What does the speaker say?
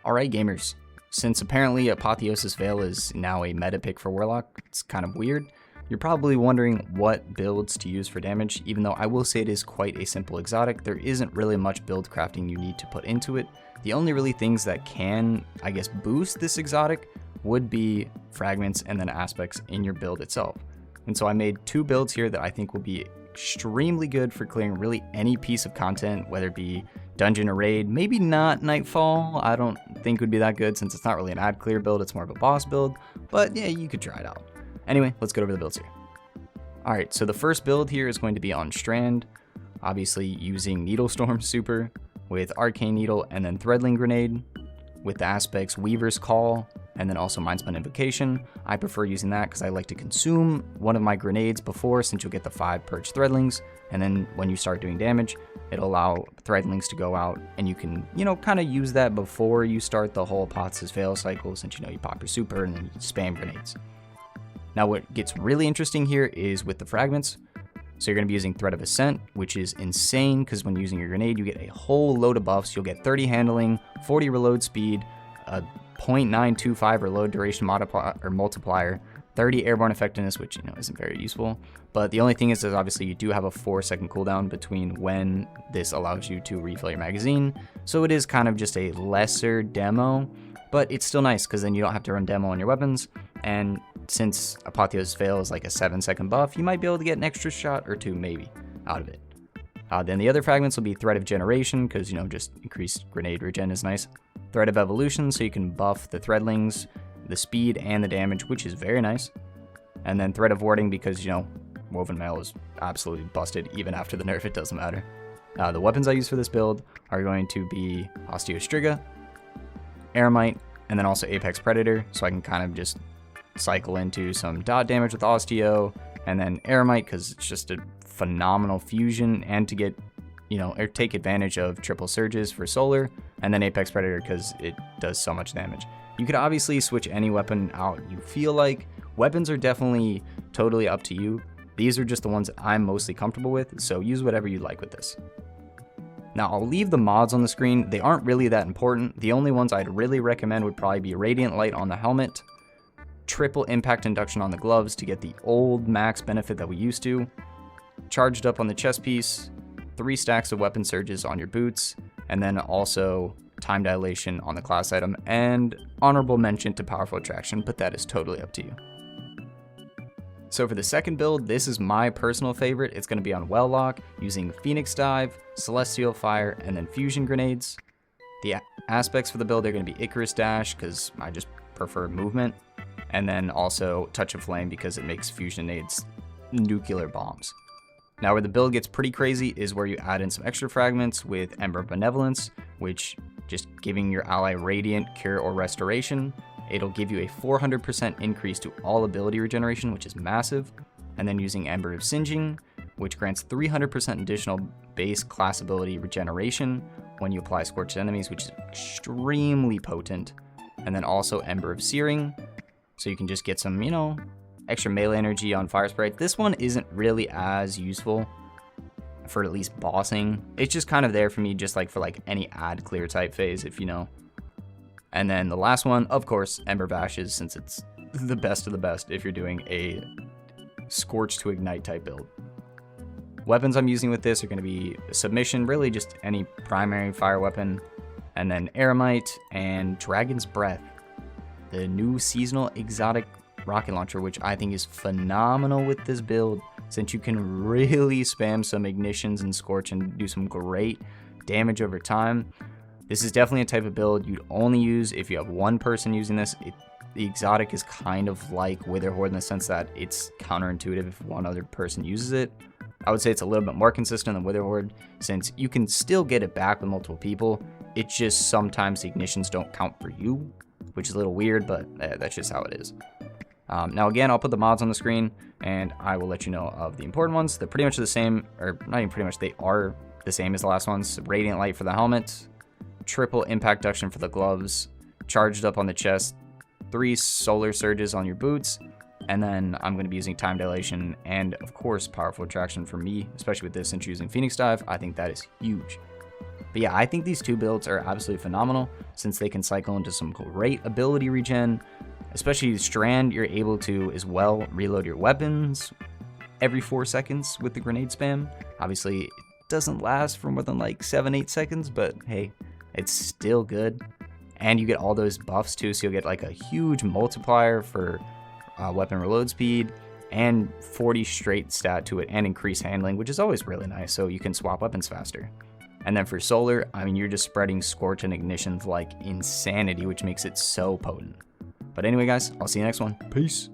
Alright gamers, since apparently Apotheosis Veil is now a meta pick for Warlock, it's kind of weird. You're probably wondering what builds to use for damage, even though I will say it is quite a simple exotic. There isn't really much build crafting you need to put into it. The only really things that can, I guess, boost this exotic would be fragments and then aspects in your build itself. And so I made two builds here that I think will be extremely good for clearing really any piece of content, whether it be dungeon or raid, maybe not Nightfall. I don't think would be that good since it's not really an ad clear build, it's more of a boss build, but yeah, you could try it out. Anyway, let's get over the builds here. Alright, so the first build here is going to be on Strand, obviously using Needlestorm Super with Arcane Needle and then Threadling Grenade with the aspects Weaver's Call and then also Mindspun Invocation. I prefer using that because I like to consume one of my grenades before, since you'll get the 5 Purge Threadlings, and then when you start doing damage, it'll allow Threadlings to go out, and you can, kind of use that before you start the whole Apotheosis Veil cycle, since you pop your super and then you spam grenades. Now what gets really interesting here is with the fragments. So you're going to be using Thread of Ascent, which is insane because when using your grenade, you get a whole load of buffs. You'll get 30 handling, 40 reload speed, a 0.925 reload duration multiplier, 30 airborne effectiveness, which isn't very useful. But the only thing is that obviously you do have a 4-second cooldown between when this allows you to refill your magazine. So it is kind of just a lesser demo, but it's still nice because then you don't have to run demo on your weapons. And since Apotheosis Veil is like a 7-second buff, you might be able to get an extra shot or two maybe out of it. Then the other fragments will be Thread of Generation, because just increased grenade regen is nice. Thread of Evolution, so you can buff the Threadlings, the speed, and the damage, which is very nice. And then Thread of Warding, because Woven Mail is absolutely busted, even after the nerf, it doesn't matter. The weapons I use for this build are going to be Osteostriga, Eremite, and then also Apex Predator, so I can kind of just cycle into some dot damage with Osteo, and then Eremite, because it's just a phenomenal fusion, and to get, or take advantage of triple surges for solar, and then Apex Predator, because it does so much damage. You could obviously switch any weapon out you feel like. Weapons are definitely totally up to you. These are just the ones I'm mostly comfortable with, so use whatever you like with this. Now, I'll leave the mods on the screen. They aren't really that important. The only ones I'd really recommend would probably be Radiant Light on the helmet, Triple Impact Induction on the gloves to get the old max benefit that we used to, Charged Up on the chest piece, 3 stacks of weapon surges on your boots, and then also Time Dilation on the class item, and honorable mention to Powerful Attraction, but that is totally up to you. So for the second build, this is my personal favorite. It's going to be on Welllock using Phoenix Dive, Celestial Fire, and then Fusion Grenades. The aspects for the build are going to be Icarus Dash, because I just prefer movement, and then also Touch of Flame, because it makes Fusion Nades nuclear bombs. Now where the build gets pretty crazy is where you add in some extra fragments with Ember of Benevolence, which just giving your ally Radiant, Cure, or Restoration. It'll give you a 400% increase to all ability regeneration, which is massive. And then using Ember of Singeing, which grants 300% additional base class ability regeneration when you apply Scorched Enemies, which is extremely potent. And then also Ember of Searing, so you can just get some, extra melee energy on Fire Sprite. This one isn't really as useful for at least bossing. It's just kind of there for me, just for any ad clear type phase, if you know. And then the last one, of course, Ember of Ashes, since it's the best of the best if you're doing a Scorch to Ignite type build. Weapons I'm using with this are going to be Submission, really just any primary fire weapon, and then Eremite and Dragon's Breath, the new seasonal exotic rocket launcher, which I think is phenomenal with this build, since you can really spam some ignitions and Scorch and do some great damage over time. This is definitely a type of build you'd only use if you have one person using this. The exotic is kind of like Witherhoard in the sense that it's counterintuitive if one other person uses it. I would say it's a little bit more consistent than Witherhoard, since you can still get it back with multiple people. It's just sometimes the ignitions don't count for you, which is a little weird, but that's just how it is. Now again, I'll put the mods on the screen, and I will let you know of the important ones. They're pretty much the same, or not even pretty much, they are the same as the last ones. Radiant Light for the helmet, Triple Impact Induction for the gloves, Charged Up on the chest, 3 Solar Surges on your boots, and then I'm going to be using Time Dilation and, of course, Powerful Attraction for me, especially with this, since using Phoenix Dive. I think that is huge. But But yeah, I think these two builds are absolutely phenomenal since they can cycle into some great ability regen. Especially Strand, you're able to as well reload your weapons every 4 seconds with the grenade spam. Obviously, it doesn't last for more than like 7-8 seconds, but hey, it's still good. And you get all those buffs too, so you'll get like a huge multiplier for weapon reload speed and 40 straight stat to it and increased handling, which is always really nice, so you can swap weapons faster. And then for solar, I mean, you're just spreading Scorch and Ignitions like insanity, which makes it so potent. But anyway, guys, I'll see you next one. Peace.